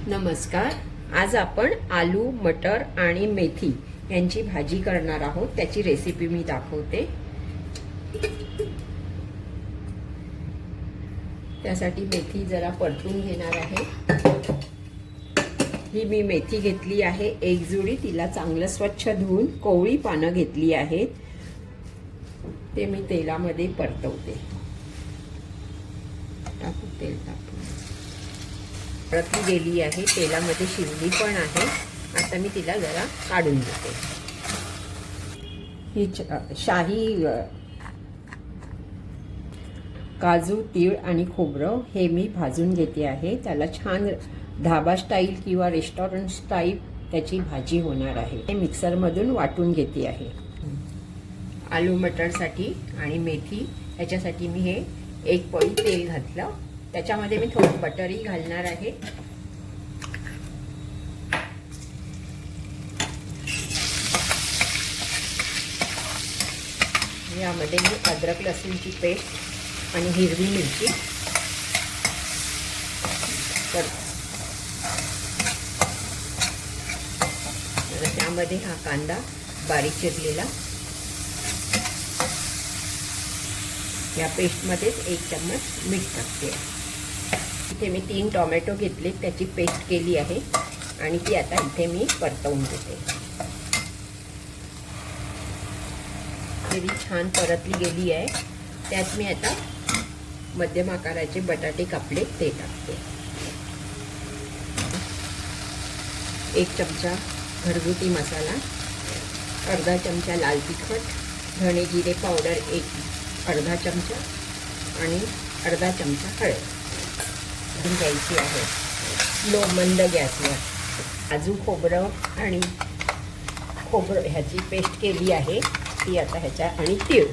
नमस्कार. आज आपण आलू मटर आणि मेथी यांची भाजी करणार आहोत. त्याची रेसिपी मी दाखवते. त्यासाठी मेथी जरा परतून घेणार आहे. ही मी मेथी घेतली आहे एक जुडी. तिला चांगलं स्वच्छ धुवून कोवळी पानं घेतली आहेत. ते मी तेलामध्ये परतवते. तेल टाकून परतली गेली आहे. तेलामध्ये शिजली पण आहे. आता मी तिला जरा काढून घेते. ही शाही काजू, तीळ आणि खोबरं हे मी भाजून घेते आहे. त्याला छान धाबा स्टाईल किंवा रेस्टॉरंट स्टाईल त्याची भाजी होणार आहे. हे मिक्सरमधून वाटून घेते आहे. आलू मटरसाठी आणि मेथी याच्यासाठी मी हे एक पळी तेल घातलं. त्याच्यामध्ये मी थोडं बटरही घालणार आहे. यामध्ये मी अद्रक लसूणची पेस्ट आणि हिरवी मिरची त्यामध्ये हा कांदा बारीक चिरलेला या पेस्टमध्येच 1 चम्मच मीठ टाकते. इथे मी 3 टोमॅटो घेतले, त्याची पेस्ट केली आहे आणि ती आता इथे मी परतवून घेते. छान परतली गेली आहे. त्यात मी आता मध्यम आकाराचे बटाटे कापले ते टाकते. 1 चमचा घरगुती मसाला, अर्धा चमचा लाल तिखट, धणे जिरे पावडर अर्धा चमचा आणि अर्धा चमचा हळद घ्यायची आहे. लो मंद गॅसवर. काजू खोबरं आणि ह्याची पेस्ट केली आहे ती आता ह्याच्या आणि तीळ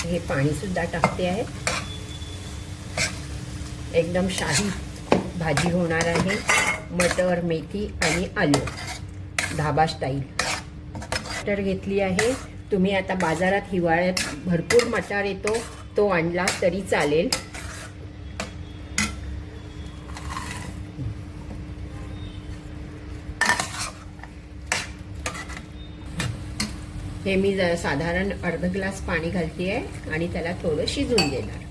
हे पाणीसुद्धा टाकते आहे. एकदम शाही भाजी होणार आहे. मटर, मेथी आणि आलू धाबा स्टाईल. मटर घेतली आहे. तुम्ही आता बाजारात हिवाळ्यात भरपूर मटार येतो, तो आणला तरी चालेल. हे मी साधारण अर्धा ग्लास पाणी घालते आहे आणि त्याला थोडं शिजवून देणार.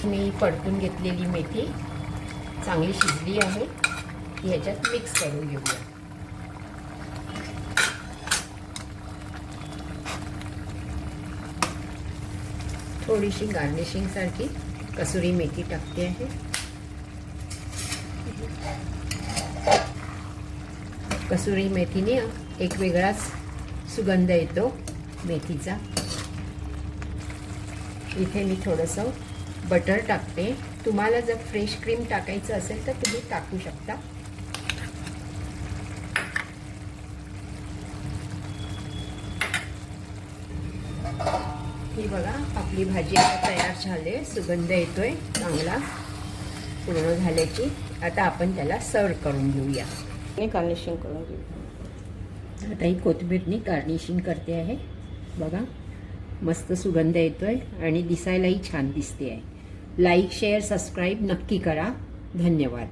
मी परतून घेतलेली मेथी चांगली शिजली आहे. ती ह्याच्यात मिक्स करून घेऊया. थोडीशी गार्निशिंग साठी कसुरी मेथी टाकते आहे. कसुरी मेथीने एक वेगळाच सुगंध येतो मेथीचा. इथे मी थोडंसं बटर टाकते. तुम्हाला जर फ्रेश क्रीम टाकायचं असेल तर तुम्ही टाकू शकता. ही बघा आपली भाजी आता तयार झाली. सुगंध येतोय चांगला पूर्ण झाल्याची. आता आपण त्याला सर्व करून घेऊया. गार्निशिंग करून घेऊ. आता ही कोथिंबीरनी गार्निशिंग करते आहे. बघा मस्त सुगंध येतोय आणि दिसायलाही छान दिसते आहे. लाईक, शेअर, सबस्क्राईब नक्की करा. धन्यवाद.